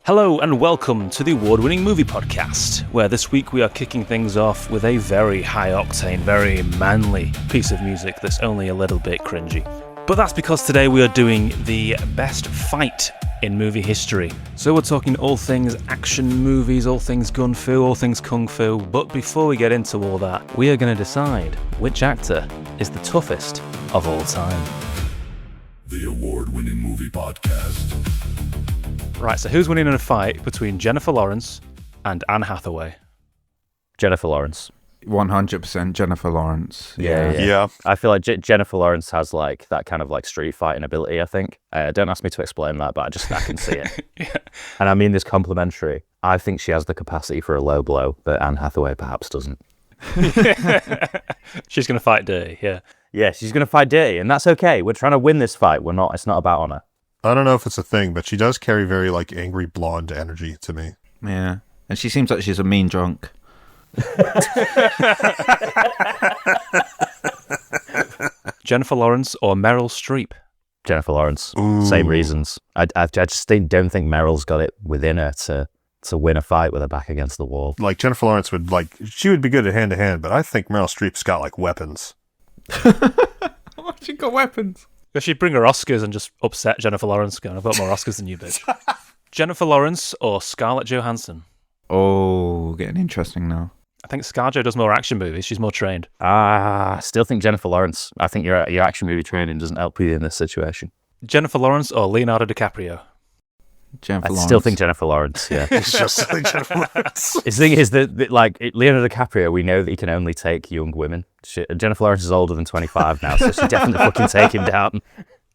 Hello and welcome to the award-winning movie podcast, where this week we are kicking things off with a very high-octane, very manly piece of music that's only a little bit cringy. But that's because today we are doing the best fight in movie history. So we're talking all things action movies, all things gun fu, all things kung fu. But before we get into all that, we are going to decide which actor is the toughest of all time. The award-winning movie podcast. Right, so who's winning in a fight between Jennifer Lawrence and Anne Hathaway? Jennifer Lawrence. 100% Jennifer Lawrence. Yeah. I feel like Jennifer Lawrence has like that kind of like street fighting ability, I think. Don't ask me to explain that, but I can see it. Yeah. And I mean this complimentary. I think she has the capacity for a low blow, but Anne Hathaway perhaps doesn't. She's going to fight dirty, yeah. Yeah, she's going to fight dirty, and that's okay. We're trying to win this fight. It's not about honor. I don't know if it's a thing, but she does carry very like angry blonde energy to me. Yeah. And she seems like she's a mean drunk. Jennifer Lawrence or Meryl Streep? Jennifer Lawrence. Ooh. Same reasons. I just don't think Meryl's got it within her to win a fight with her back against the wall. Like Jennifer Lawrence she would be good at hand to hand, but I think Meryl Streep's got like weapons. She got weapons. She'd bring her Oscars and just upset Jennifer Lawrence, going, I've got more Oscars than you, bitch. Jennifer Lawrence or Scarlett Johansson? Oh, getting interesting now. I think ScarJo does more action movies. She's more trained. I still think Jennifer Lawrence. I think your action movie training doesn't help you in this situation. Jennifer Lawrence or Leonardo DiCaprio? Jennifer Lawrence. Still think Jennifer Lawrence, yeah. It's just like Jennifer Lawrence. The thing is that like Leonardo DiCaprio, we know that he can only take young women. Jennifer Lawrence is older than 25 now, so she definitely fucking take him down.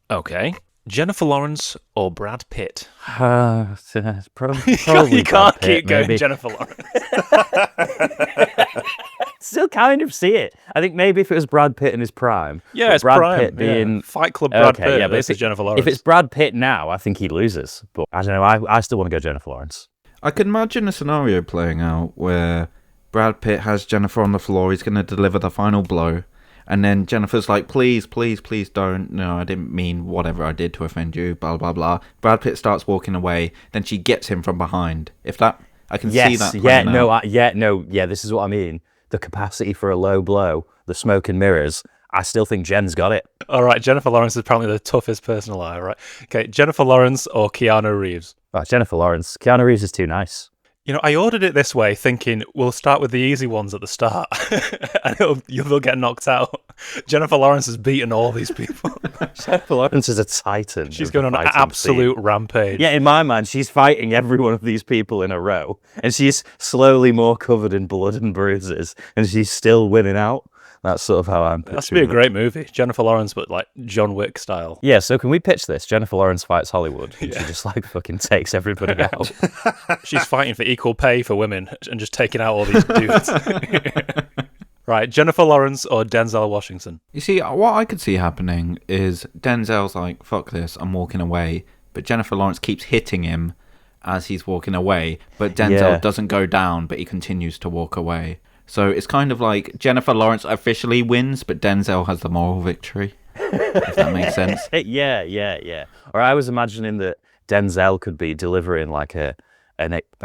Okay. Jennifer Lawrence or Brad Pitt? Probably You can't Brad Pitt, keep going maybe. Jennifer Lawrence. Still kind of see it. I think maybe if it was Brad Pitt in his prime. Yeah, but it's Brad prime. Pitt being Yeah. Fight Club Brad Pitt but versus Jennifer Lawrence. If it's Brad Pitt now, I think he loses. But I don't know. I still want to go Jennifer Lawrence. I could imagine a scenario playing out where Brad Pitt has Jennifer on the floor. He's going to deliver the final blow. And then Jennifer's like, please, please, please don't. No, I didn't mean whatever I did to offend you, blah, blah, blah. Brad Pitt starts walking away. Then she gets him from behind. If that, I can see that. This is what I mean. The capacity for a low blow, the smoke and mirrors. I still think Jen's got it. All right, Jennifer Lawrence is apparently the toughest person alive, right? Okay, Jennifer Lawrence or Keanu Reeves? Oh, Jennifer Lawrence. Keanu Reeves is too nice. You know, I ordered it this way thinking we'll start with the easy ones at the start and you'll get knocked out. Jennifer Lawrence has beaten all these people. Jennifer Lawrence is a titan. She's going on an absolute rampage. Yeah, in my mind, she's fighting every one of these people in a row, and she's slowly more covered in blood and bruises, and she's still winning out. That's sort of how I'm picturing it. That's to be a great movie. Jennifer Lawrence, but like John Wick style. Yeah, so can we pitch this? Jennifer Lawrence fights Hollywood, and Yeah. she just like fucking takes everybody out. She's fighting for equal pay for women and just taking out all these dudes. Right, Jennifer Lawrence or Denzel Washington? You see, what I could see happening is Denzel's like, fuck this, I'm walking away. But Jennifer Lawrence keeps hitting him as he's walking away. But Denzel doesn't go down, but he continues to walk away. So it's kind of like Jennifer Lawrence officially wins, but Denzel has the moral victory. If that makes sense. Yeah. Or I was imagining that Denzel could be delivering like a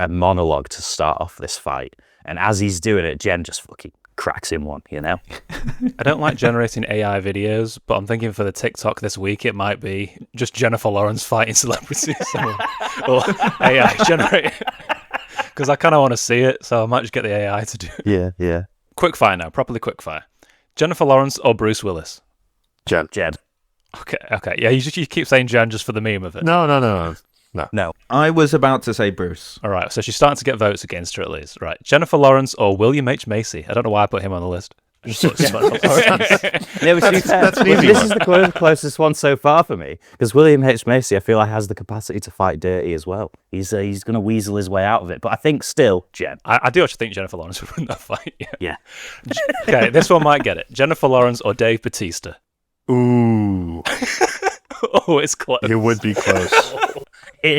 monologue to start off this fight. And as he's doing it, Jen just fucking cracks him one, you know? I don't like generating AI videos, but I'm thinking for the TikTok this week, it might be just Jennifer Lawrence fighting celebrities or AI generate. Because I kind of want to see it, so I might just get the AI to do it. Yeah. Quick fire now, properly quick fire. Jennifer Lawrence or Bruce Willis? Jen. Okay. Yeah, you keep saying Jen just for the meme of it. No. I was about to say Bruce. All right, so she's starting to get votes against her at least. Right, Jennifer Lawrence or William H. Macy? I don't know why I put him on the list. I just thought it was fun. That's an easy This one. is the closest one so far for me, because William H. Macy, I feel like, has the capacity to fight dirty as well. He's going to weasel his way out of it, but I think still, Jen. I do actually think Jennifer Lawrence would win that fight. Yeah. Okay, this one might get it. Jennifer Lawrence or Dave Bautista? Ooh. Oh, it's close. It would be close. It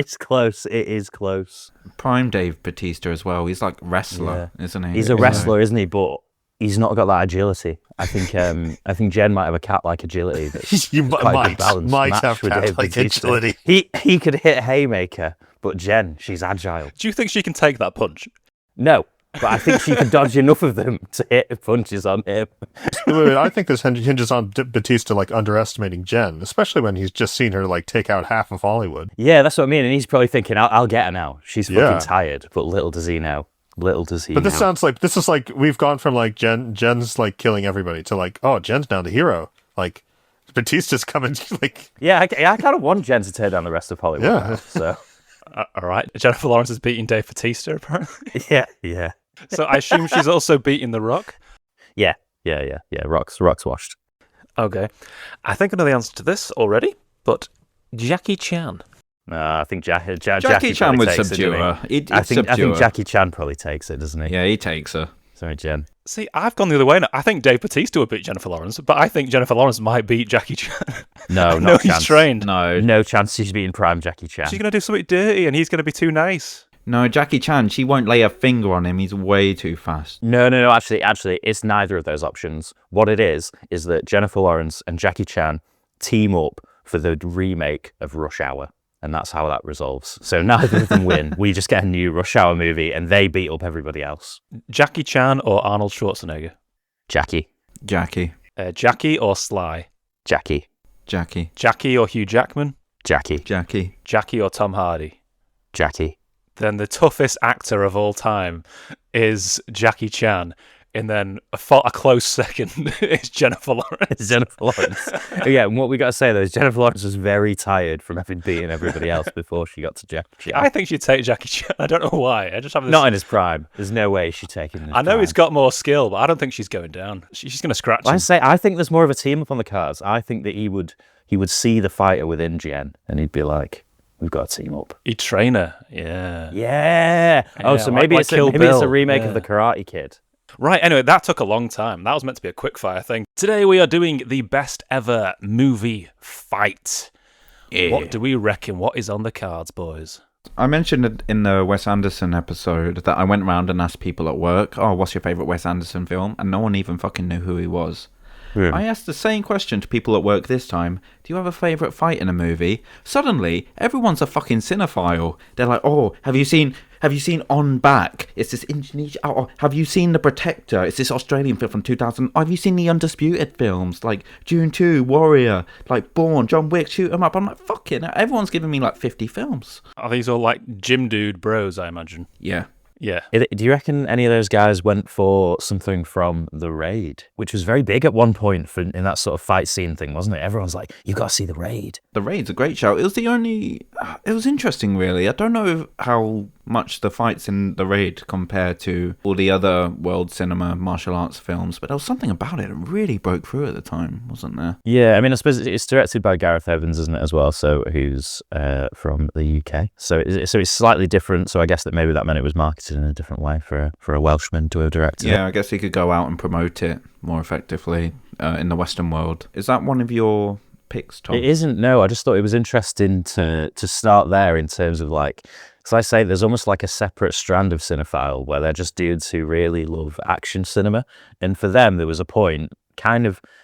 is close. Prime Dave Bautista as well. He's like wrestler, isn't he? He's a wrestler, isn't he? But he's not got that agility. I think Jen might have a cat-like agility. That's You quite a good balance might match have with Dave cat-like Bautista. agility. He could hit a haymaker, But Jen, she's agile. Do you think she can take that punch? No, but I think she can dodge enough of them to hit punches on him. I think this hinges on Batista like underestimating Jen, especially when he's just seen her like take out half of Hollywood. Yeah, that's what I mean. And he's probably thinking, I'll get her now. She's fucking tired. But little does he know. Little does he know. But this is like we've gone from like Jen's like killing everybody to like, oh, Jen's now the hero. Like Batista's coming like. Yeah, I kind of want Jen to tear down the rest of Hollywood. Yeah. Now, so. All right. Jennifer Lawrence is beating Dave Bautista, apparently. Yeah. So I assume she's also beating The Rock? Yeah. Rock's washed. Okay. I think I know the answer to this already, but Jackie Chan. I think Jackie Chan would takes subdue it, her. I think Jackie Chan probably takes it, doesn't he? Yeah, he takes her. Sorry, Jen. See, I've gone the other way now. I think Dave Bautista would beat Jennifer Lawrence, but I think Jennifer Lawrence might beat Jackie Chan. No, no, not he's chance. trained. No chance she's beating prime Jackie Chan. She's going to do something dirty and he's going to be too nice. No, Jackie Chan, she won't lay a finger on him. He's way too fast. No. Actually, it's neither of those options. What it is that Jennifer Lawrence and Jackie Chan team up for the remake of Rush Hour. And that's how that resolves. So neither of them win. We just get a new Rush Hour movie and they beat up everybody else. Jackie Chan or Arnold Schwarzenegger? Jackie. Jackie or Sly? Jackie. Jackie or Hugh Jackman? Jackie. Jackie or Tom Hardy? Jackie. Then the toughest actor of all time is Jackie Chan. And then a close second is Jennifer Lawrence. Yeah, and what we got to say though is Jennifer Lawrence was very tired from having beaten everybody else before she got to Jackie Chan. I think she'd take Jackie Chan. I don't know why. I just have this. Not in his prime. There's no way she'd take him in his I know prime. he's got more skill, but I don't think she's going down. She's going to scratch him. I think there's more of a team up on the cards. I think that he would see the fighter within Jen and he'd be like, we've got a team up. He'd train her. Yeah. Oh, so maybe it's a remake of The Karate Kid. Right, anyway, that took a long time. That was meant to be a quickfire thing. Today we are doing the best ever movie fight. Yeah. What do we reckon? What is on the cards, boys? I mentioned in the Wes Anderson episode that I went around and asked people at work, oh, what's your favourite Wes Anderson film? And no one even fucking knew who he was. Yeah. I asked the same question to people at work this time. Do you have a favourite fight in a movie? Suddenly, everyone's a fucking cinephile. They're like, oh, have you seen On Back? It's this Indonesian... Oh, have you seen The Protector? It's this Australian film from 2000. Have you seen the Undisputed films? Like Dune 2, Warrior, like Bourne, John Wick, shoot 'em up. I'm like, fucking... Everyone's giving me like 50 films. Are these all like gym dude bros, I imagine? Yeah. Yeah. Do you reckon any of those guys went for something from The Raid, which was very big at one point in that sort of fight scene thing, wasn't it? Everyone's like, you've got to see The Raid. The Raid's a great show. It was interesting, really. I don't know how much the fights in The Raid compare to all the other world cinema martial arts films, but there was something about it that really broke through at the time, wasn't there? Yeah, I mean, I suppose it's directed by Gareth Evans, isn't it, as well? So who's from the UK. So it's slightly different. So I guess that maybe that meant it was marketed in a different way for a Welshman to have directed. Yeah, I guess he could go out and promote it more effectively in the Western world. Is that one of your picks, Tom? It isn't, no. I just thought it was interesting to start there in terms of like, so I say there's almost like a separate strand of cinephile where they're just dudes who really love action cinema. And for them, there was a point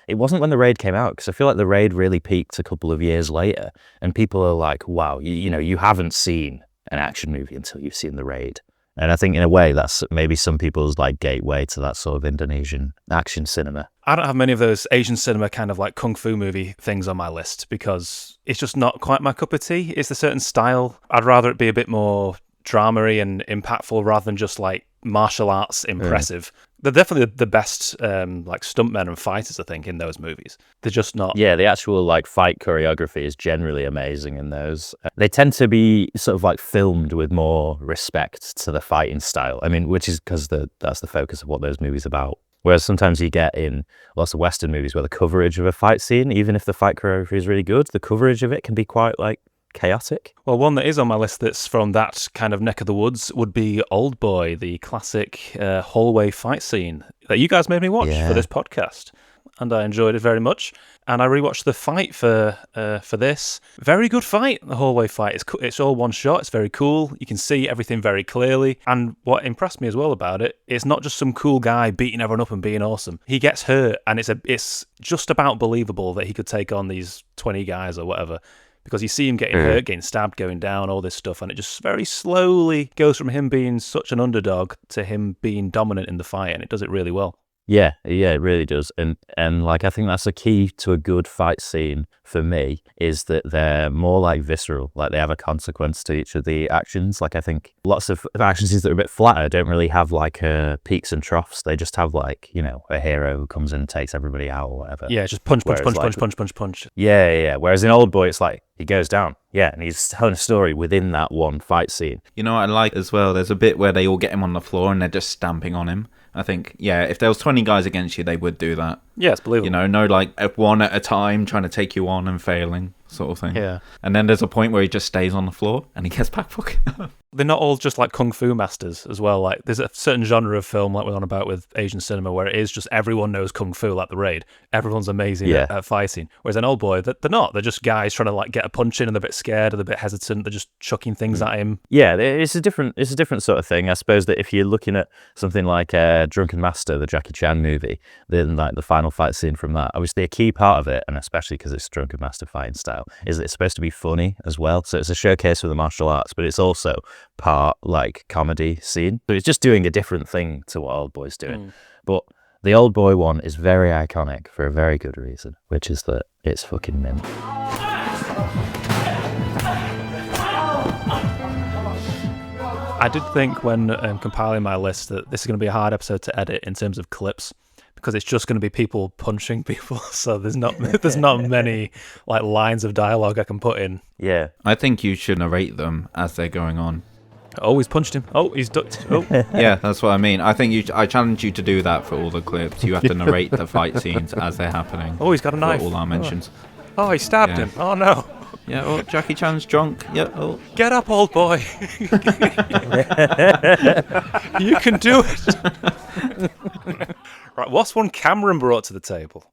it wasn't when The Raid came out, because I feel like The Raid really peaked a couple of years later. And people are like, wow, you haven't seen an action movie until you've seen The Raid. And I think in a way that's maybe some people's like gateway to that sort of Indonesian action cinema. I don't have many of those Asian cinema kind of like kung fu movie things on my list because it's just not quite my cup of tea. It's a certain style. I'd rather it be a bit more drama-y and impactful rather than just like martial arts impressive. They're definitely the best like stuntmen and fighters, I think, in those movies. They're just not... Yeah, the actual like fight choreography is generally amazing in those. They tend to be sort of like filmed with more respect to the fighting style. I mean, which is because that's the focus of what those movies are about. Whereas sometimes you get in lots of Western movies where the coverage of a fight scene, even if the fight choreography is really good, the coverage of it can be quite like chaotic. Well, one that is on my list that's from that kind of neck of the woods would be Old Boy, the classic hallway fight scene that you guys made me watch for this podcast. And I enjoyed it very much. And I rewatched the fight for this. Very good fight, the hallway fight. It's all one shot. It's very cool. You can see everything very clearly. And what impressed me as well about it, it's not just some cool guy beating everyone up and being awesome. He gets hurt, and it's just about believable that he could take on these 20 guys or whatever. because you see him getting hurt, getting stabbed, going down, all this stuff, and it just very slowly goes from him being such an underdog to him being dominant in the fight, and it does it really well. Yeah, it really does. And like I think that's a key to a good fight scene for me, is that they're more like visceral, like they have a consequence to each of the actions. Like I think lots of action scenes that are a bit flatter don't really have like peaks and troughs. They just have like, you know, a hero who comes in and takes everybody out or whatever. Yeah, just punch. Yeah. Whereas in Old Boy, it's like he goes down. Yeah, and he's telling a story within that one fight scene. You know what I like as well? There's a bit where they all get him on the floor and they're just stamping on him. I think, yeah, if there was 20 guys against you, they would do that. Yeah, it's believable. You know, no like one at a time trying to take you on and failing sort of thing. Yeah. And then there's a point where he just stays on the floor and he gets back fucking up. They're not all just like kung fu masters as well. Like there's a certain genre of film like we're on about with Asian cinema where it is just everyone knows kung fu, like The Raid. Everyone's amazing at fighting. Whereas an Old Boy, they're not. They're just guys trying to like get a punch in and they're a bit scared or they're a bit hesitant. They're just chucking things at him. Yeah, it's a different sort of thing. I suppose that if you're looking at something like Drunken Master, the Jackie Chan movie, then like the final fight scene from that, obviously a key part of it, and especially because it's Drunken Master fighting style, is that it's supposed to be funny as well. So it's a showcase for the martial arts, but it's also part like comedy scene. So it's just doing a different thing to what Old Boy's doing. But the Old Boy one is very iconic for a very good reason, which is that it's fucking mint. I did think when compiling my list that this is going to be a hard episode to edit in terms of clips, because it's just going to be people punching people. So there's not many like lines of dialogue I can put in. Yeah. I think you should narrate them as they're going on. Oh, he's punched him. Oh, he's ducked. Oh. Yeah, that's what I mean. I challenge you to do that for all the clips. You have to narrate the fight scenes as they're happening. Oh, he's got a knife. All our mentions. Oh, he stabbed him. Oh, no. Yeah, oh, Jackie Chan's drunk. Yeah, oh. Get up, old boy. You can do it. Right, what's one Cameron brought to the table?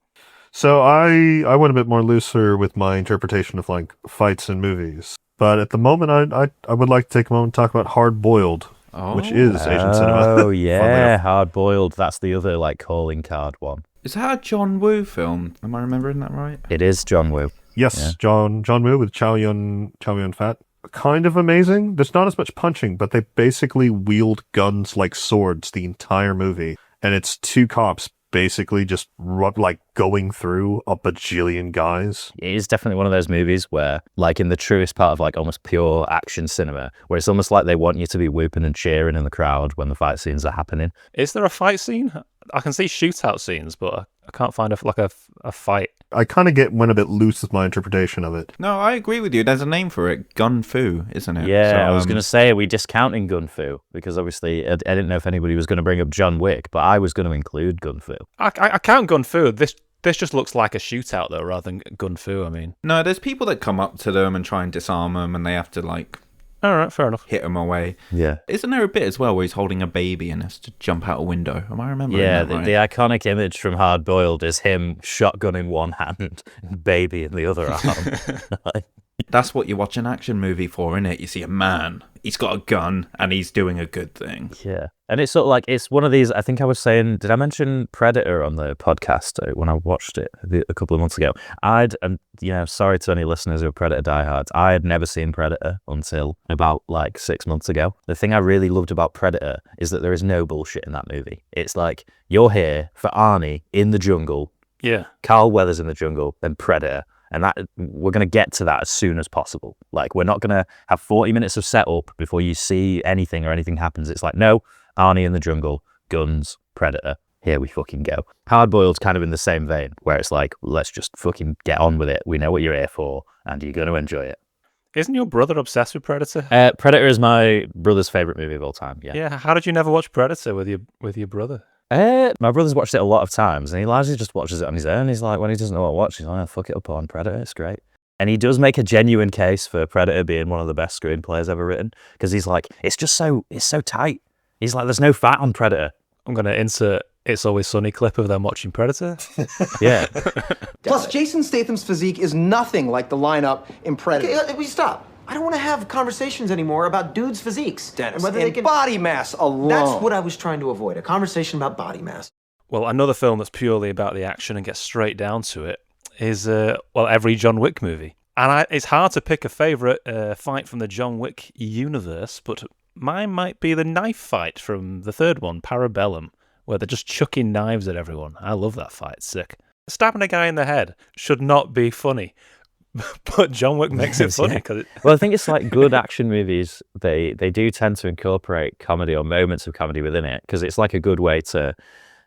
So I went a bit more looser with my interpretation of like fights in movies. But at the moment, I would like to take a moment to talk about Hard Boiled, which is Asian cinema. Oh, yeah, Hard Boiled. That's the other like calling card one. Is that a John Woo film? Am I remembering that right? It is John Woo. Yes, yeah. John Woo with Chow Yun Fat. Kind of amazing. There's not as much punching, but they basically wield guns like swords the entire movie. And it's two cops basically just like going through a bajillion guys. It is definitely one of those movies where, like in the truest part of like almost pure action cinema, where it's almost like they want you to be whooping and cheering in the crowd when the fight scenes are happening. Is there a fight scene? I can see shootout scenes, but I can't find a fight. I kind of went a bit loose with my interpretation of it. No, I agree with you. There's a name for it, gun fu, isn't it? Yeah, so, I was going to say, are we discounting gun fu? Because obviously, I didn't know if anybody was going to bring up John Wick, but I was going to include gun fu. I count gun fu. This just looks like a shootout, though, rather than gun fu, I mean. No, there's people that come up to them and try and disarm them, and they have to, like... All right, fair enough. Hit them away. Yeah. Isn't there a bit as well where he's holding a baby and has to jump out a window? Am I remembering that right? The iconic image from Hard Boiled is him shotgun in one hand and baby in the other arm. That's what you watch an action movie for, innit? You see a man, he's got a gun, and he's doing a good thing. Yeah. And it's sort of like, it's one of these, I think I was saying, did I mention Predator on the podcast when I watched it a couple of months ago? Sorry to any listeners who are Predator diehards, I had never seen Predator until about like 6 months ago. The thing I really loved about Predator is that there is no bullshit in that movie. It's like, you're here for Arnie in the jungle. Yeah. Carl Weathers in the jungle, then Predator. And that we're going to get to that as soon as possible. Like, we're not going to have 40 minutes of setup before you see anything or anything happens. It's like, no, Arnie in the jungle, guns, Predator, here we fucking go. Hard Boiled's kind of in the same vein, where it's like, let's just fucking get on with it. We know what you're here for, and you're going to enjoy it. Isn't your brother obsessed with Predator? Predator is my brother's favourite movie of all time, yeah. Yeah, how did you never watch Predator with your brother? My brother's watched it a lot of times, and he largely just watches it on his own. He's like, when he doesn't know what to watch, he's like, oh, fuck it up on Predator, it's great. And he does make a genuine case for Predator being one of the best screenplays ever written, because he's like, it's so tight. He's like, there's no fat on Predator. I'm going to insert It's Always Sunny clip of them watching Predator. Yeah. Plus, Jason Statham's physique is nothing like the lineup in Predator. Okay, stop. I don't want to have conversations anymore about dudes' physiques, Dennis. And whether they can body mass alone. That's what I was trying to avoid, a conversation about body mass. Well, another film that's purely about the action and gets straight down to it is, every John Wick movie. And it's hard to pick a favourite fight from the John Wick universe, but mine might be the knife fight from the third one, Parabellum, where they're just chucking knives at everyone. I love that fight. It's sick. Stabbing a guy in the head should not be funny, but John Wick makes it funny. Yeah. Well, I think it's like good action movies, they do tend to incorporate comedy or moments of comedy within it, because it's like a good way to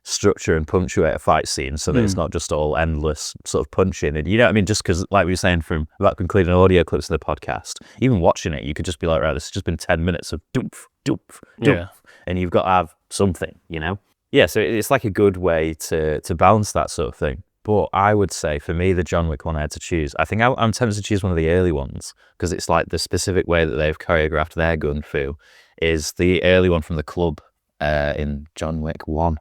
structure and punctuate a fight scene so that it's not just all endless sort of punching. And you know what I mean? Just because, like we were saying about concluding audio clips in the podcast, even watching it, you could just be like, right, this has just been 10 minutes of doof, doof, doof. And you've got to have something, you know? Yeah, so it's like a good way to balance that sort of thing. But I would say, for me, the John Wick one I had to choose, I think I'm tempted to choose one of the early ones, because it's like the specific way that they've choreographed their gun fu is the early one from the club in John Wick 1.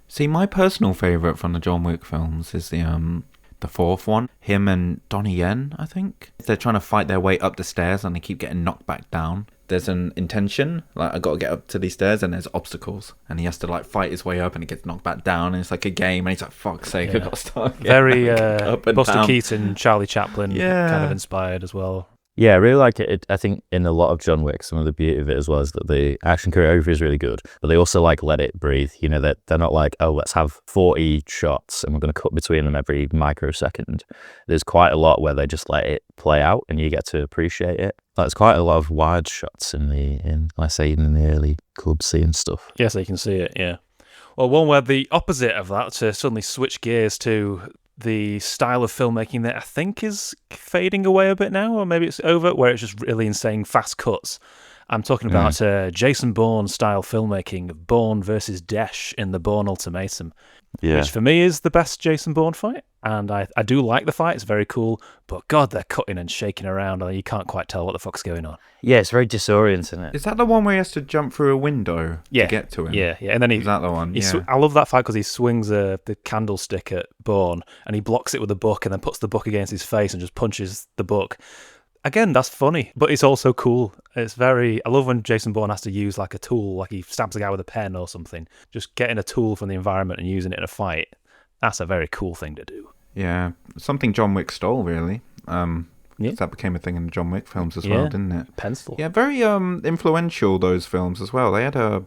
See, my personal favourite from the John Wick films is the fourth one. Him and Donnie Yen, I think. They're trying to fight their way up the stairs and they keep getting knocked back down. There's an intention, like, I got to get up to these stairs, and there's obstacles. And he has to, like, fight his way up, and he gets knocked back down, and it's like a game, and he's like, fuck's sake, I've got to start. Very up and Buster down. Keaton, Charlie Chaplin kind of inspired as well. Yeah, I really like it. I think in a lot of John Wick, some of the beauty of it as well is that the action choreography is really good, but they also like let it breathe. You know, they're not like, oh, let's have 40 shots and we're going to cut between them every microsecond. There's quite a lot where they just let it play out and you get to appreciate it. There's quite a lot of wide shots in the early club scene stuff. Yeah, so you can see it, yeah. Well, one where the opposite of that, to suddenly switch gears to the style of filmmaking that I think is fading away a bit now, or maybe it's over, where it's just really insane fast cuts. I'm talking about Jason Bourne style filmmaking of Bourne versus Desh in the Bourne Ultimatum, which for me is the best Jason Bourne fight. And I do like the fight, it's very cool, but God, they're cutting and shaking around and you can't quite tell what the fuck's going on. Yeah, it's very disorienting. Is that the one where he has to jump through a window to get to him? Yeah. And then is that the one? I love that fight because he swings the candlestick at Bourne and he blocks it with a book and then puts the book against his face and just punches the book. Again, that's funny, but it's also cool. I love when Jason Bourne has to use like a tool, like he stabs a guy with a pen or something. Just getting a tool from the environment and using it in a fight, that's a very cool thing to do. Yeah, something John Wick stole, really. That became a thing in the John Wick films as well, didn't it? Pencil. Yeah, very influential, those films as well. They had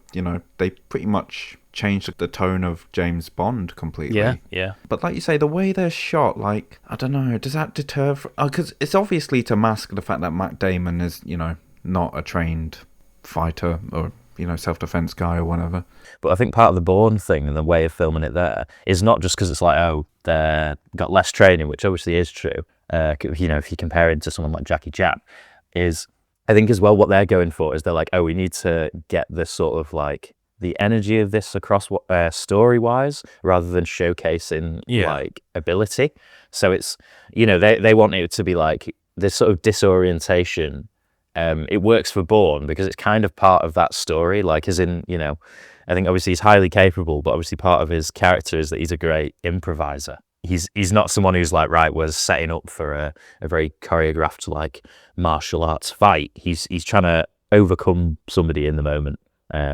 they pretty much changed the tone of James Bond completely. Yeah. But like you say, the way they're shot, like, I don't know, does that deter? Because it's obviously to mask the fact that Matt Damon is, not a trained fighter or self-defense guy or whatever. But I think part of the Bourne thing and the way of filming it there is not just because it's like, oh, they've got less training, which obviously is true. If you compare it to someone like Jackie Chan, is I think as well what they're going for is they're like, oh, we need to get this sort of like the energy of this across story-wise rather than showcasing like ability. So it's, they want it to be like this sort of disorientation. It works for Bourne because it's kind of part of that story, like as in, I think obviously he's highly capable, but obviously part of his character is that he's a great improviser. He's not someone who's like, right, was setting up for a very choreographed like martial arts fight. He's trying to overcome somebody in the moment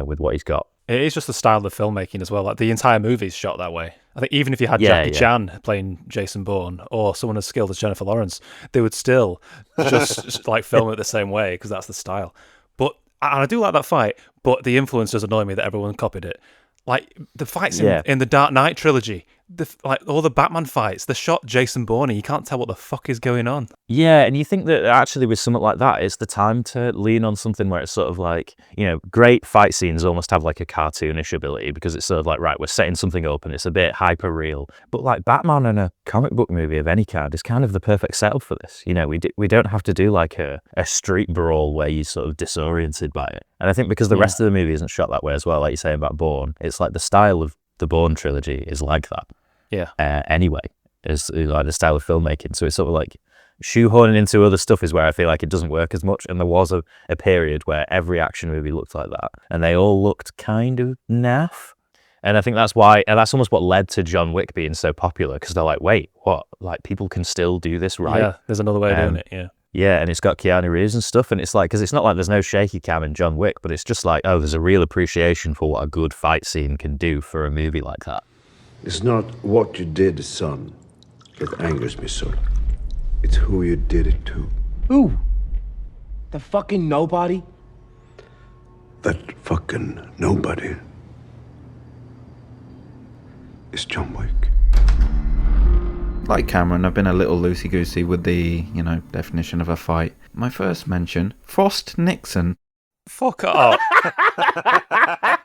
with what he's got. It is just the style of filmmaking as well. Like the entire movie is shot that way. I think even if you had Jackie Chan playing Jason Bourne or someone as skilled as Jennifer Lawrence, they would still just like film it the same way because that's the style. But I do like that fight, but the influence does annoy me that everyone copied it. Like the fights in the Dark Knight trilogy, all the Batman fights, the shot Jason Bourne, you can't tell what the fuck is going on. Yeah, and you think that actually with something like that, it's the time to lean on something where it's sort of like, great fight scenes almost have like a cartoonish ability because it's sort of like, right, we're setting something up and it's a bit hyper real. But like Batman in a comic book movie of any kind is kind of the perfect setup for this. We don't have to do like a street brawl where you're sort of disoriented by it. And I think because the rest of the movie isn't shot that way as well, like you say about Bourne, it's like the style of the Bourne trilogy is like that. Yeah. Anyway, it's like the style of filmmaking. So it's sort of like shoehorning into other stuff is where I feel like it doesn't work as much. And there was a period where every action movie looked like that. And they all looked kind of naff. And I think that's why, and that's almost what led to John Wick being so popular. Because they're like, wait, what? Like people can still do this right? Yeah, there's another way of doing it, yeah. Yeah, and it's got Keanu Reeves and stuff, and it's like, because it's not like there's no shaky cam in John Wick, but it's just like, oh, there's a real appreciation for what a good fight scene can do for a movie like that. It's not what you did, son, that angers me so. It's who you did it to. Who? The fucking nobody? That fucking nobody is John Wick. Like Cameron, I've been a little loosey-goosey with the, definition of a fight. My first mention, Frost Nixon. Fuck off.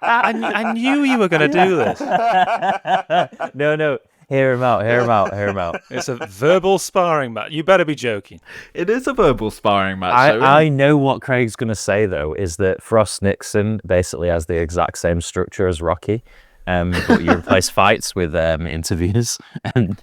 I knew you were going to do this. No. Hear him out. It's a verbal sparring match. You better be joking. It is a verbal sparring match. I know what Craig's going to say, though, is that Frost Nixon basically has the exact same structure as Rocky. But you replace fights with interviews.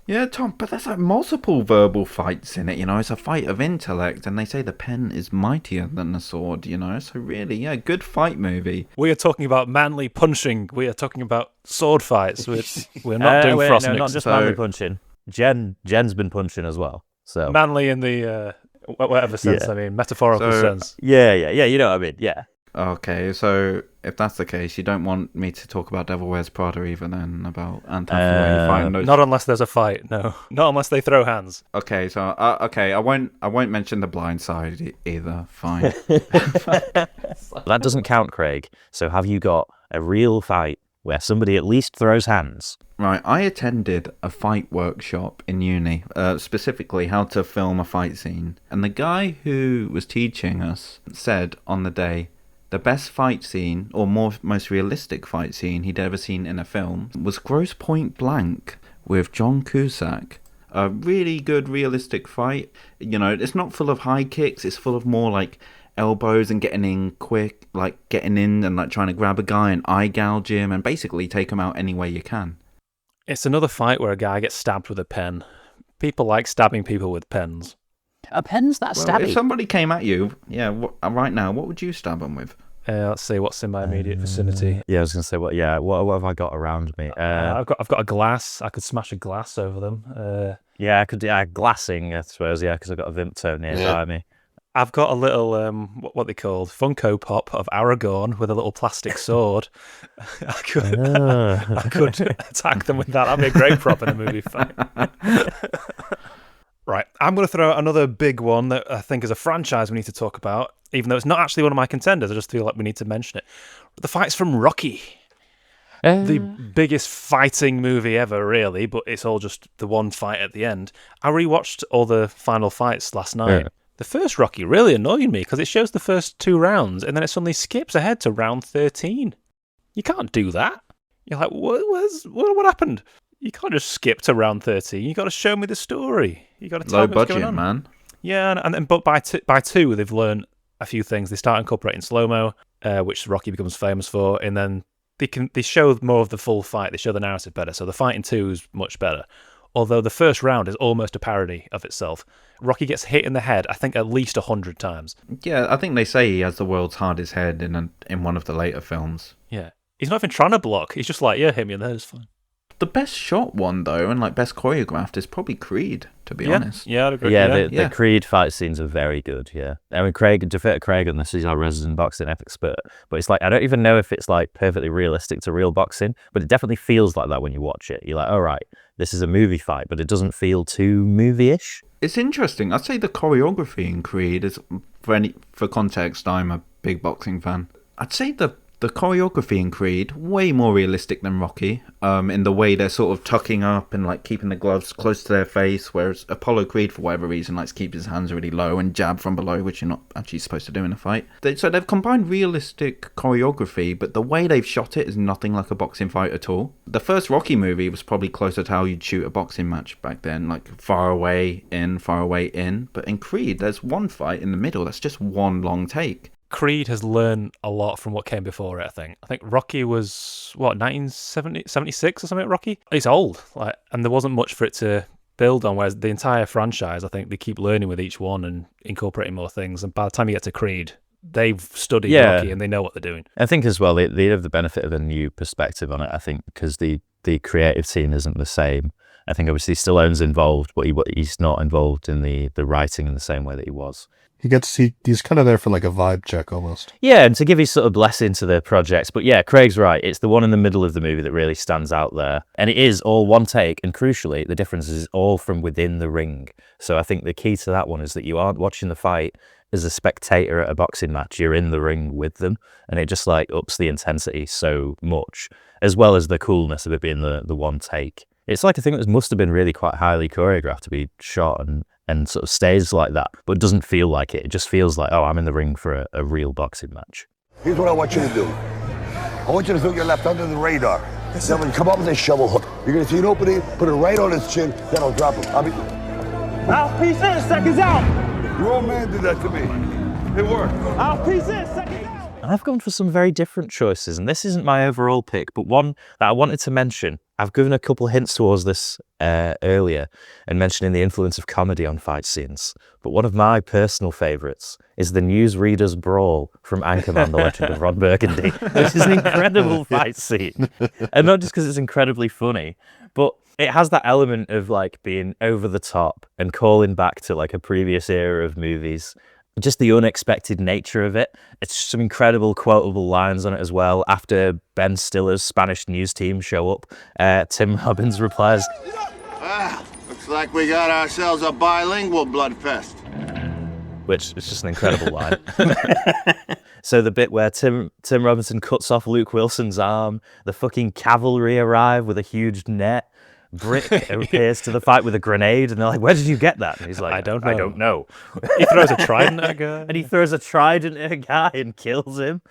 Yeah, Tom, but there's like multiple verbal fights in it, It's a fight of intellect, and they say the pen is mightier than the sword, So really, yeah, good fight movie. We are talking about manly punching. We are talking about sword fights. We're not doing Frost Nixon. Not just manly punching. Jen's been punching as well. So manly in the whatever sense, Yeah. I mean, metaphorical sense. Yeah, you know what I mean, yeah. Okay, so if that's the case, you don't want me to talk about Devil Wears Prada even then, about Anne Hathaway fighting those... Not unless there's a fight, no. Not unless they throw hands. Okay, so I won't mention The Blind Side either. Fine. That doesn't count, Craig. So have you got a real fight where somebody at least throws hands? Right, I attended a fight workshop in uni, specifically how to film a fight scene. And the guy who was teaching us said on the day, the best fight scene, or most realistic fight scene he'd ever seen in a film, was Grosse Point Blank with John Cusack. A really good realistic fight. It's not full of high kicks, it's full of more like elbows and getting in quick, like getting in and like trying to grab a guy and eye gouge him and basically take him out any way you can. It's another fight where a guy gets stabbed with a pen. People like stabbing people with pens. A pen's that stabby? If somebody came at you, right now, what would you stab them with? Let's see what's in my immediate vicinity. Yeah, I was going to say, what have I got around me? I've got a glass. I could smash a glass over them. Yeah, I could do glassing, I suppose, because I've got a Vimto nearby me. I've got a little, what they called, Funko Pop of Aragorn with a little plastic sword. I could attack them with that. That'd be a great prop in a movie fight. Right, I'm going to throw out another big one that I think is a franchise we need to talk about, even though it's not actually one of my contenders. I just feel like we need to mention it. The fight's from Rocky. The biggest fighting movie ever, really, but it's all just the one fight at the end. I rewatched all the final fights last night. Yeah. The first Rocky really annoyed me because it shows the first 2 rounds and then it suddenly skips ahead to round 13. You can't do that. You're like, what happened? You can't just skip to round 13. You got to show me the story. You got to tell Low me what's going budget, on. man. Yeah, but by two, they've learned a few things. They start incorporating slow-mo, which Rocky becomes famous for, and then they show more of the full fight. They show the narrative better. So the fight in 2 is much better. Although the first round is almost a parody of itself. Rocky gets hit in the head, I think, at least 100 times. Yeah, I think they say he has the world's hardest head in one of the later films. Yeah. He's not even trying to block. He's just like, yeah, hit me in the head, it's fine. The best shot one, though, and best choreographed is probably Creed, to be honest. Yeah, I'd agree. The Creed fight scenes are very good, yeah. I mean, Craig, defer to Craig on this, he's our resident boxing expert, but it's like, I don't even know if it's like perfectly realistic to real boxing, but it definitely feels like that when you watch it. You're like, all right, this is a movie fight, but it doesn't feel too movie-ish. It's interesting. I'd say the choreography in Creed is, for context, I'm a big boxing fan. I'd say the choreography in Creed, way more realistic than Rocky, in the way they're sort of tucking up and like keeping the gloves close to their face, whereas Apollo Creed, for whatever reason, likes to keep his hands really low and jab from below, which you're not actually supposed to do in a fight. So they've combined realistic choreography, but the way they've shot it is nothing like a boxing fight at all. The first Rocky movie was probably closer to how you'd shoot a boxing match back then, like far away in, but in Creed, there's one fight in the middle that's just one long take. Creed has learned a lot from what came before it, I think. I think Rocky was, 1976 or something, Rocky? It's old, and there wasn't much for it to build on, whereas the entire franchise, I think they keep learning with each one and incorporating more things, and by the time you get to Creed, they've studied Rocky and they know what they're doing. I think as well, they have the benefit of a new perspective on it, I think, because the creative team isn't the same. I think obviously Stallone's involved, but he's not involved in the writing in the same way that he was. He's kind of there for like a vibe check almost. Yeah, and to give his sort of blessing to the project. But yeah, Craig's right. It's the one in the middle of the movie that really stands out there. And it is all one take. And crucially, the difference is all from within the ring. So I think the key to that one is that you aren't watching the fight as a spectator at a boxing match. You're in the ring with them. And it just like ups the intensity so much, as well as the coolness of it being the one take. It's like a thing that must have been really quite highly choreographed to be shot and sort of stays like that, but it doesn't feel like it. It just feels like, oh, I'm in the ring for a real boxing match. Here's what I want you to do. I want you to throw your left under the radar. Then when you come up with a shovel hook, you're going to see an opening, put it right on his chin, then I'll drop him. Mouthpiece in, seconds out. Your old man did that to me. It worked. Mouthpiece in, seconds out. And I've gone for some very different choices, and this isn't my overall pick, but one that I wanted to mention. I've given a couple hints towards this earlier and mentioning the influence of comedy on fight scenes. But one of my personal favourites is the newsreader's brawl from Anchorman, The Legend of Ron Burgundy, which is an incredible fight scene. And not just because it's incredibly funny, but it has that element of like being over the top and calling back to like a previous era of movies. Just the unexpected nature of it. It's just some incredible quotable lines on it as well. After Ben Stiller's Spanish news team show up, Tim Robbins replies, "Well, looks like we got ourselves a bilingual bloodfest." Which is just an incredible line. So the bit where Tim Robinson cuts off Luke Wilson's arm, the fucking cavalry arrive with a huge net, Brick appears to the fight with a grenade, and they're like, "Where did you get that?" And he's like, I don't know. He throws a trident at a guy. And he throws a trident at a guy and kills him.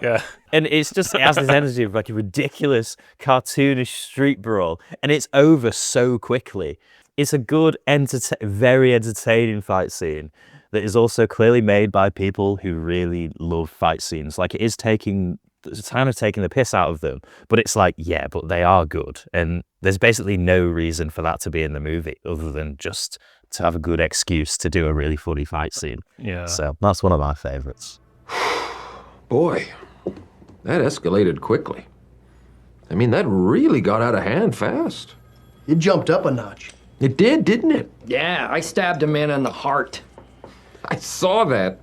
Yeah. And it's just, it has this energy of like a ridiculous, cartoonish street brawl, and it's over so quickly. It's a good, very entertaining fight scene that is also clearly made by people who really love fight scenes. Like, it is it's kind of taking the piss out of them, but it's like, yeah, but they are good. And there's basically no reason for that to be in the movie other than just to have a good excuse to do a really funny fight scene. Yeah. So that's one of my favorites. Boy, that escalated quickly. I mean, that really got out of hand fast. It jumped up a notch. It did, didn't it? Yeah, I stabbed a man in the heart. I saw that.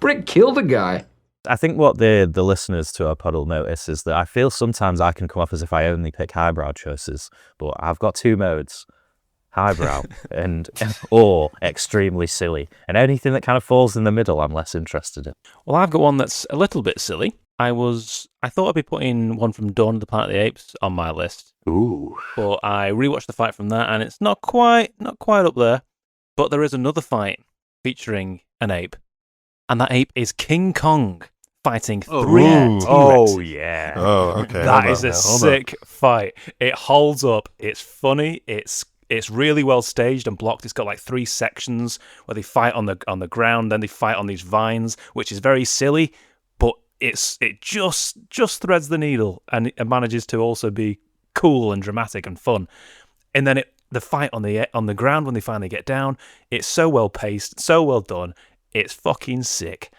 Brick killed a guy. I think what the listeners to our pod will notice is that I feel sometimes I can come off as if I only pick highbrow choices, but I've got two modes, highbrow or extremely silly. And anything that kind of falls in the middle, I'm less interested in. Well, I've got one that's a little bit silly. I thought I'd be putting one from Dawn of the Planet of the Apes on my list. Ooh. But I rewatched the fight from that, and it's not quite up there. But there is another fight featuring an ape, and that ape is King Kong fighting three T-Rexes. Oh, yeah. Oh, okay. That is a sick fight. It holds up. It's funny. It's really well staged and blocked. It's got like three sections where they fight on the ground, then they fight on these vines, which is very silly, but it just threads the needle, and it manages to also be cool and dramatic and fun. And then the fight on the ground when they finally get down, it's so well paced, so well done. It's fucking sick.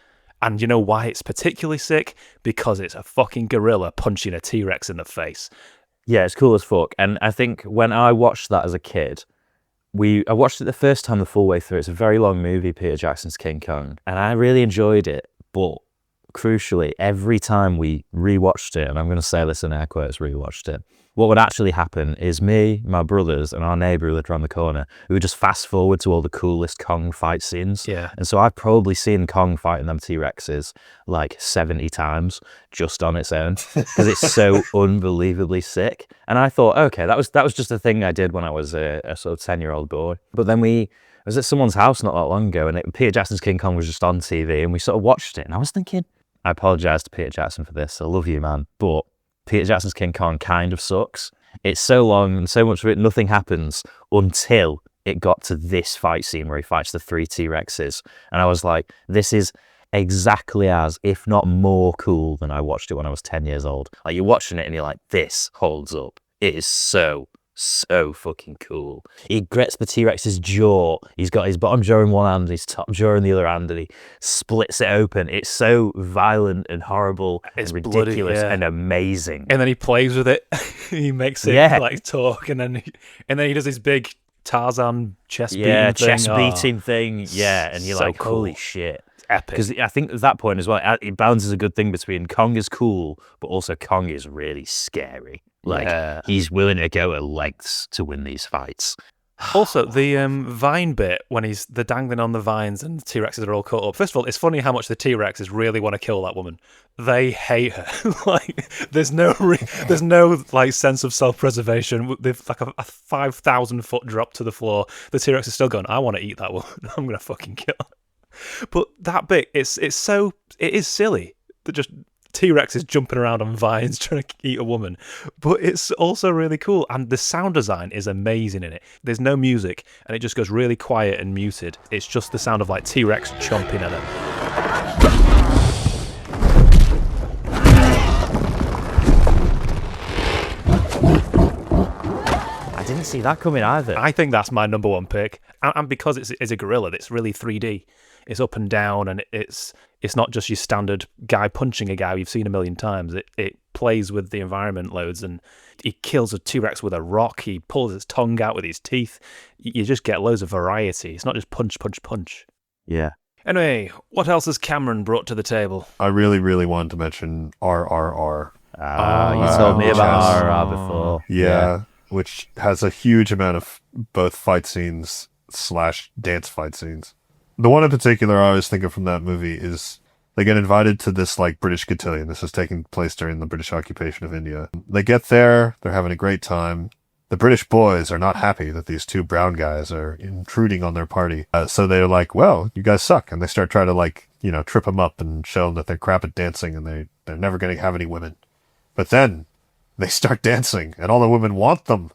And you know why it's particularly sick? Because it's a fucking gorilla punching a T-Rex in the face. Yeah, it's cool as fuck. And I think when I watched that as a kid, I watched it the first time the full way through. It's a very long movie, Peter Jackson's King Kong, and I really enjoyed it. But crucially, every time we rewatched it, and I'm going to say this in air quotes, rewatched it, what would actually happen is me, my brothers, and our neighbour who lived around the corner, we would just fast forward to all the coolest Kong fight scenes. Yeah. And so I've probably seen Kong fighting them T-Rexes like 70 times just on its own because it's so unbelievably sick. And I thought, okay, that was just a thing I did when I was a sort of 10-year-old boy. But then I was at someone's house not that long ago, and Peter Jackson's King Kong was just on TV, and we sort of watched it, and I was thinking, I apologise to Peter Jackson for this. I love you, man, but Peter Jackson's King Kong kind of sucks. It's so long and so much of it, nothing happens until it got to this fight scene where he fights the three T-Rexes. And I was like, this is exactly as, if not more cool than I watched it when I was 10 years old. Like, you're watching it and you're like, this holds up. It is so fucking cool. He grits the T-Rex's jaw. He's got his bottom jaw in one hand, his top jaw in the other hand, and he splits it open. It's so violent and horrible and ridiculous bloody, yeah. and amazing. And then he plays with it. He makes it like talk, and then he does his big Tarzan chest beating Yeah, thing. chest beating thing. Yeah, and you're so like, cool. holy shit. Epic. Because I think at that point as well, it balances a good thing between Kong is cool, but also Kong is really scary. Like, he's willing to go to lengths to win these fights. Also, the vine bit when they're dangling on the vines and the T-Rexes are all caught up. First of all, it's funny how much the T-Rexes really want to kill that woman. They hate her. Like, there's no like sense of self-preservation. They've like a 5,000 foot drop to the floor. The T-Rex is still going, I want to eat that woman. I'm gonna fucking kill her. But that bit, it is silly. That just T-Rex is jumping around on vines trying to eat a woman, but it's also really cool, and the sound design is amazing in it. There's no music, and it just goes really quiet and muted. It's just the sound of like T-Rex chomping at her. I didn't see that coming either. I think that's my number one pick, and because it's a gorilla that's really 3D. It's up and down, and it's not just your standard guy punching a guy you've seen a million times. It plays with the environment loads, and he kills a T-Rex with a rock. He pulls his tongue out with his teeth. You just get loads of variety. It's not just punch, punch, punch. Yeah. Anyway, what else has Cameron brought to the table? I really, really wanted to mention RRR. You told me about RRR before. Yeah, which has a huge amount of both fight scenes / dance fight scenes. The one in particular I was thinking from that movie is they get invited to this like British cotillion. This is taking place during the British occupation of India. They get there, they're having a great time. The British boys are not happy that these two brown guys are intruding on their party. So they're like, well, you guys suck. And they start trying to trip them up and show them that they're crap at dancing and they're never going to have any women. But then they start dancing and all the women want them.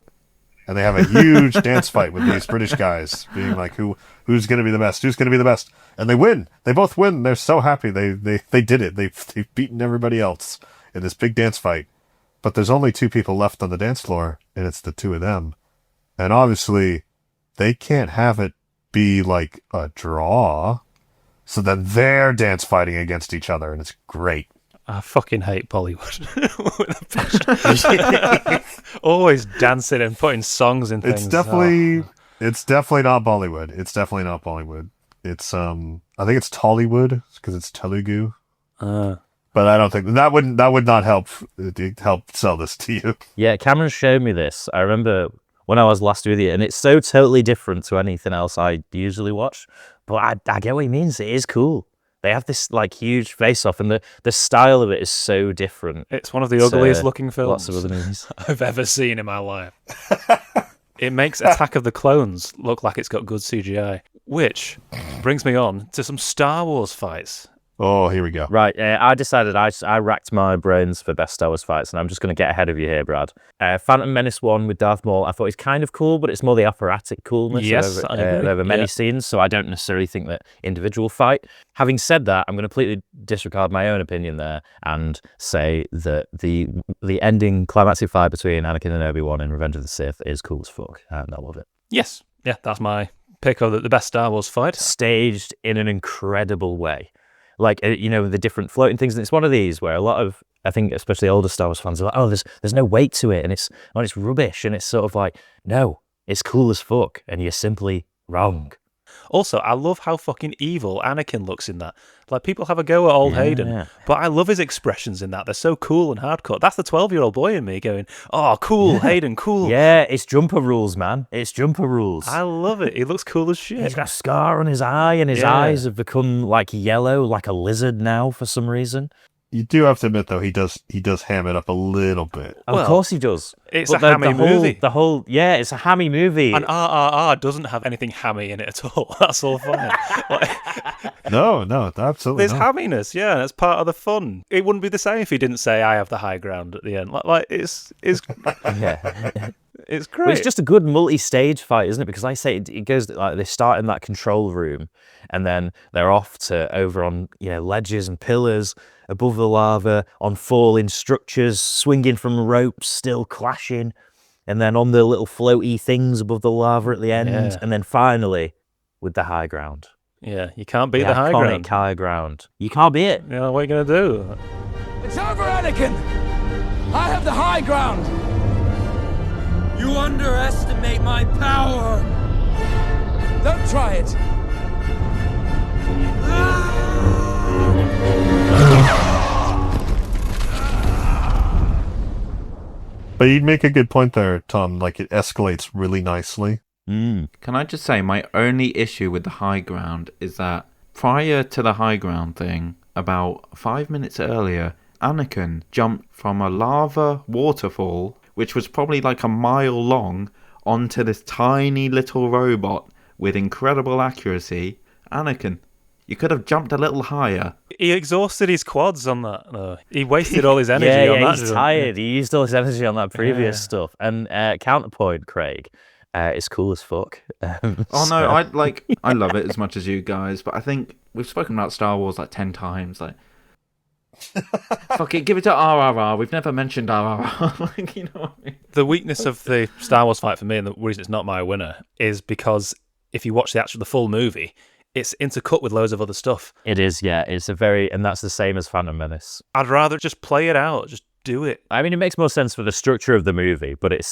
And they have a huge dance fight with these British guys, being like, who's going to be the best? Who's going to be the best? And they win. They both win. They're so happy. They did it. They've beaten everybody else in this big dance fight. But there's only two people left on the dance floor, and it's the two of them. And obviously, they can't have it be like a draw. So then they're dance fighting against each other, and it's great. I fucking hate Bollywood. Always dancing and putting songs in things. It's definitely not Bollywood. It's definitely not Bollywood. It's I think it's Tollywood because it's Telugu. But I don't think that would not help sell this to you. Yeah, Cameron showed me this. I remember when I was last with you, and it's so totally different to anything else I usually watch. But I get what he means. It is cool. They have this like huge face-off, and the style of it is so different. It's one of the ugliest looking films lots of other movies I've ever seen in my life. It makes Attack of the Clones look like it's got good CGI, which brings me on to some Star Wars fights. Oh, here we go. Right, I decided I racked my brains for best Star Wars fights, and I'm just going to get ahead of you here, Brad. Phantom Menace 1 with Darth Maul, I thought he's kind of cool, but it's more the operatic coolness over many scenes, so I don't necessarily think that individual fight. Having said that, I'm going to completely disregard my own opinion there and say that the ending climactic fight between Anakin and Obi-Wan in Revenge of the Sith is cool as fuck, and I love it. Yes, yeah, that's my pick of the best Star Wars fight. Staged in an incredible way. Like, the different floating things. And it's one of these where a lot of, I think, especially older Star Wars fans are like, oh, there's no weight to it. And it's rubbish. And it's sort of like, no, it's cool as fuck. And you're simply wrong. Also, I love how fucking evil Anakin looks in that. Like, people have a go at old Hayden, but I love his expressions in that. They're so cool and hardcore. That's the 12-year-old boy in me going, oh, cool, Hayden, cool. Yeah, it's jumper rules, man. It's jumper rules. I love it. He looks cool as shit. He's got a scar on his eye, and his eyes have become, like, yellow, like a lizard now for some reason. You do have to admit, though, he does ham it up a little bit. Of course he does. It's a hammy movie. It's a hammy movie. And RRR doesn't have anything hammy in it at all. That's all fine. No, absolutely There's hamminess, yeah, and it's part of the fun. It wouldn't be the same if he didn't say, I have the high ground at the end. Like it's yeah. It's great. Well, it's just a good multi-stage fight, isn't it? Because like I say, it goes like they start in that control room, and then they're off to over on ledges and pillars above the lava, on falling structures, swinging from ropes, still clashing, and then on the little floaty things above the lava at the end, and then finally with the high ground. Yeah, you can't beat the high ground. High ground. You can't beat it. Yeah, what are you gonna do? It's over, Anakin. I have the high ground. You underestimate my power. Don't try it. But you'd make a good point there, Tom. Like, it escalates really nicely. Can I just say, my only issue with the high ground is that prior to the high ground thing, about 5 minutes earlier, Anakin jumped from a lava waterfall, which was probably like a mile long, onto this tiny little robot with incredible accuracy. Anakin, you could have jumped a little higher. He exhausted his quads on that, though. He wasted all his energy on that. He's tired. He used all his energy on that previous stuff. And counterpoint, Craig, it's cool as fuck. Oh no, I love it as much as you guys, but I think we've spoken about Star Wars like 10 times. Like, fuck it, give it to RRR. We've never mentioned RRR. Like, you know what I mean? The weakness of the Star Wars fight for me, and the reason it's not my winner, is because if you watch the full movie, it's intercut with loads of other stuff. It is, yeah. And that's the same as Phantom Menace. I'd rather just play it out, just do it. I mean, it makes more sense for the structure of the movie, but it's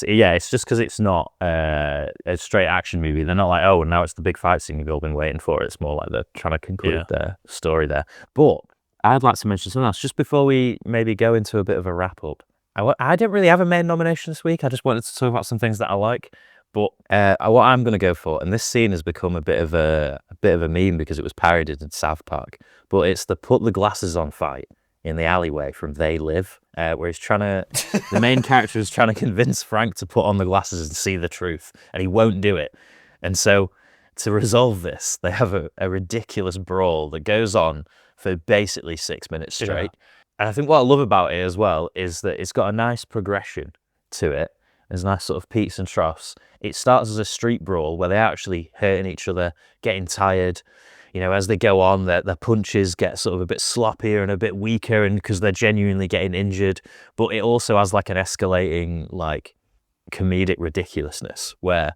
just because it's not a straight action movie. They're not like, oh, now it's the big fight scene you've all been waiting for. It's more like they're trying to conclude their story there. But I'd like to mention something else, just before we maybe go into a bit of a wrap-up. I didn't really have a main nomination this week. I just wanted to talk about some things that I like. But what I'm going to go for, and this scene has become a bit of a meme because it was parodied in South Park, but it's the put the glasses on fight in the alleyway from They Live, where he's the main character is trying to convince Frank to put on the glasses and see the truth, and he won't do it. And so to resolve this, they have a ridiculous brawl that goes on for basically 6 minutes straight. Yeah. And I think what I love about it as well is that it's got a nice progression to it. There's nice sort of peaks and troughs. It starts as a street brawl where they're actually hurting each other, getting tired. You know, as they go on, their punches get sort of a bit sloppier and a bit weaker, and because they're genuinely getting injured. But it also has like an escalating, like, comedic ridiculousness where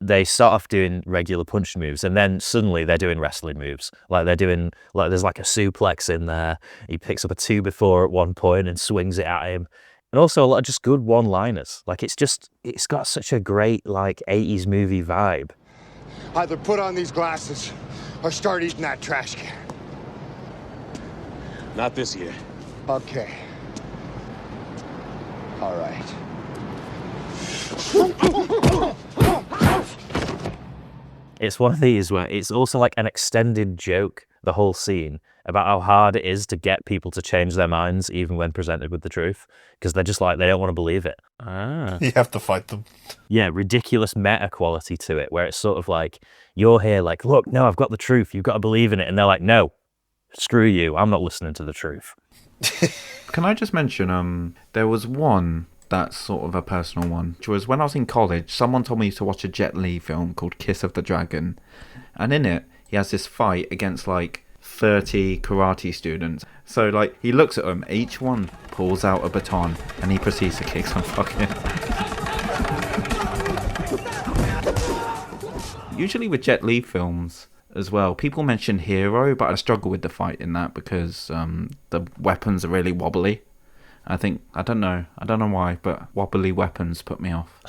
they start off doing regular punch moves, and then suddenly they're doing wrestling moves. Like there's like a suplex in there. He picks up a 2-before at one point and swings it at him. And also a lot of just good one-liners. Like it's got such a great like 80s movie vibe. Either put on these glasses or start eating that trash can. Not this year. Okay. All right. It's one of these where it's also like an extended joke, the whole scene, about how hard it is to get people to change their minds even when presented with the truth, because they're just like, they don't want to believe it. You have to fight them. Yeah, ridiculous meta quality to it, where it's sort of like, you're here like, look, no, I've got the truth, you've got to believe in it. And they're like, no, screw you, I'm not listening to the truth. Can I just mention, there was one that's sort of a personal one, which was when I was in college, someone told me to watch a Jet Li film called Kiss of the Dragon. And in it, he has this fight against like 30 karate students. So like he looks at them, each one pulls out a baton and he proceeds to kick some fucking... Usually with Jet Li films as well, people mention hero, but I struggle with the fight in that because the weapons are really wobbly. I don't know why, but wobbly weapons put me off.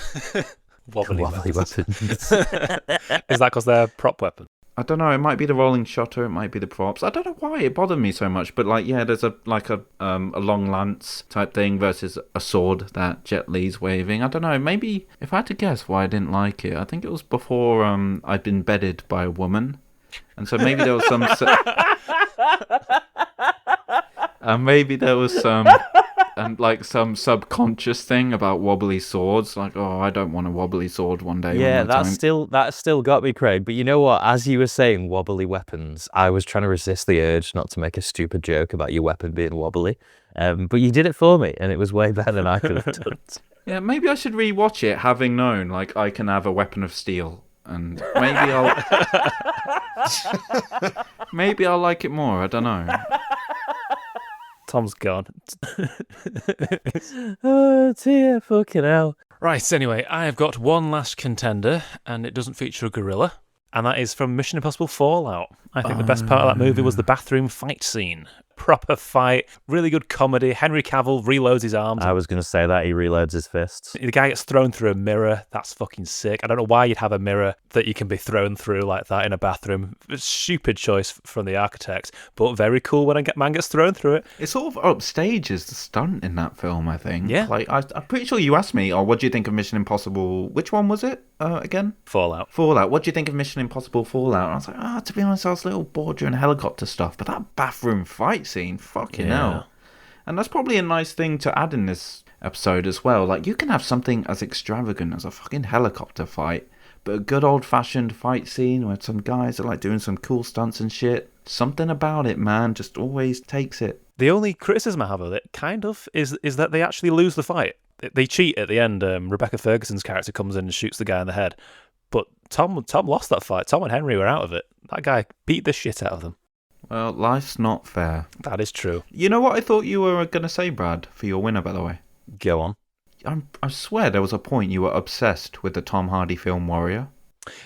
wobbly weapons. Is that because they're prop weapons? I don't know. It might be the rolling shutter. It might be the props. I don't know why it bothered me so much. But like, yeah, there's a long lance type thing versus a sword that Jet Li's waving. I don't know. Maybe if I had to guess why I didn't like it, I think it was before I'd been bedded by a woman, and so maybe there was some. Maybe there was some. And like some subconscious thing about wobbly swords, like, oh, I don't want a wobbly sword one day. Yeah, that still got me, Craig. But you know what? As you were saying wobbly weapons, I was trying to resist the urge not to make a stupid joke about your weapon being wobbly. But you did it for me, and it was way better than I could have done. Yeah, maybe I should rewatch it, having known like I can have a weapon of steel, and maybe I'll like it more. I don't know. Tom's gone. Oh dear, fucking hell. Right, anyway, I have got one last contender, and it doesn't feature a gorilla, and that is from Mission Impossible Fallout. I think the best part of that movie was the bathroom fight scene. proper fight, really good comedy. Henry Cavill reloads his arms. I was going to say that. He reloads his fists. The guy gets thrown through a mirror. That's fucking sick. I don't know why you'd have a mirror that you can be thrown through like that in a bathroom. Stupid choice from the architects, but very cool when a man gets thrown through it. It sort of upstages the stunt in that film, I think. Yeah. Like, I'm pretty sure you asked me, what do you think of Mission Impossible? Which one was it again? Fallout. What do you think of Mission Impossible Fallout? And I was like, to be honest, I was a little bored during helicopter stuff, but that bathroom fight scene, fucking hell. And that's probably a nice thing to add in this episode as well. Like, you can have something as extravagant as a fucking helicopter fight, but a good old-fashioned fight scene where some guys are like doing some cool stunts and shit. Something about it, man, just always takes it. The only criticism I have of it, kind of, is that they actually lose the fight. They cheat at the end. Rebecca Ferguson's character comes in and shoots the guy in the head. But Tom lost that fight. Tom and Henry were out of it. That guy beat the shit out of them. Well, life's not fair. That is true. You know what I thought you were going to say, Brad, for your winner, by the way? Go on. I swear there was a point you were obsessed with the Tom Hardy film Warrior.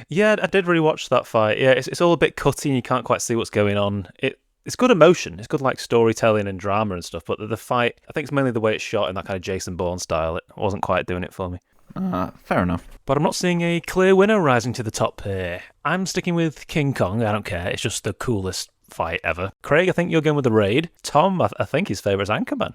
Yeah, I did rewatch that fight. Yeah, it's all a bit cutty and you can't quite see what's going on. It's good emotion. It's good like storytelling and drama and stuff. But the fight, I think it's mainly the way it's shot in that kind of Jason Bourne style. It wasn't quite doing it for me. Fair enough. But I'm not seeing a clear winner rising to the top here. I'm sticking with King Kong. I don't care. It's just the coolest fight ever. Craig, I think you're going with The Raid. Tom, I think his favourite is Anchorman.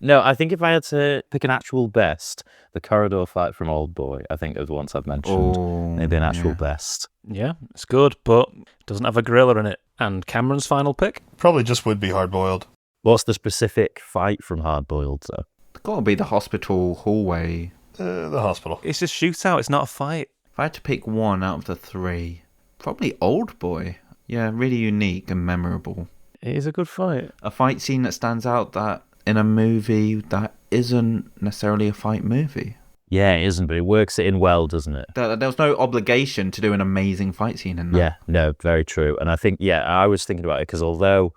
No, I think if I had to pick an actual best, the corridor fight from Old Boy, I think it was the ones I've mentioned. Maybe an actual best. Yeah, it's good, but it doesn't have a gorilla in it. And Cameron's final pick? Probably just would be Hard Boiled. What's the specific fight from Hard Boiled, though? It's got to be the hospital hallway. The hospital. It's a shootout, it's not a fight. If I had to pick one out of the three, probably Old Boy. Yeah, really unique and memorable. It is a good fight. A fight scene that stands out that in a movie that isn't necessarily a fight movie. Yeah, it isn't, but it works it in well, doesn't it? There was no obligation to do an amazing fight scene in that. Yeah, no, very true. And I think, I was thinking about it because although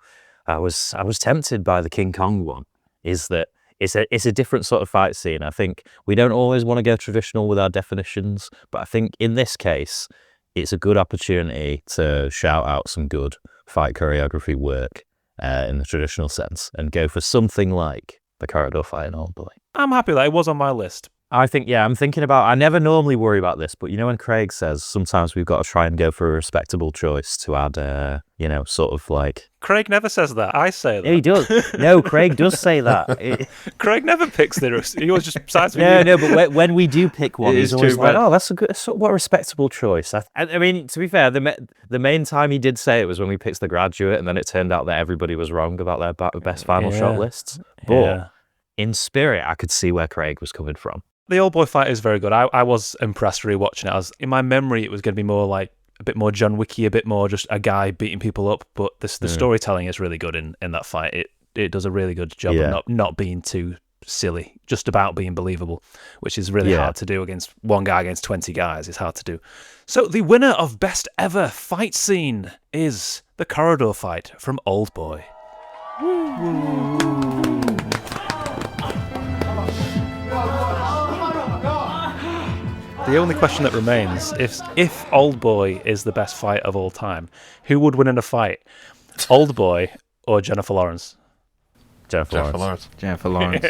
I was tempted by the King Kong one, is that it's a different sort of fight scene. I think we don't always want to go traditional with our definitions, but I think in this case, it's a good opportunity to shout out some good fight choreography work in the traditional sense and go for something like the corridor fight in Old Boy. I'm happy that it was on my list. I think, I'm thinking about, I never normally worry about this, but when Craig says sometimes we've got to try and go for a respectable choice to add, sort of like... Craig never says that. I say that. Yeah, he does. No, Craig does say that. Craig never picks the... He always just sides with you. No, but when we do pick one, he's always like, that's a good, what a respectable choice. I mean, to be fair, the main time he did say it was when we picked The Graduate, and then it turned out that everybody was wrong about their best final shot lists. But in spirit, I could see where Craig was coming from. The Old Boy fight is very good. I was impressed rewatching it. In my memory, it was going to be more like a bit more John Wicky, a bit more just a guy beating people up. But the storytelling is really good in that fight. It does a really good job of not being too silly, just about being believable, which is really hard to do against one guy against 20 guys. It's hard to do. So the winner of Best Ever Fight Scene is the corridor fight from Old Boy. The only question that remains, if Old Boy is the best fight of all time, who would win in a fight? Old Boy or Jennifer Lawrence? Jennifer Lawrence. Jennifer Lawrence.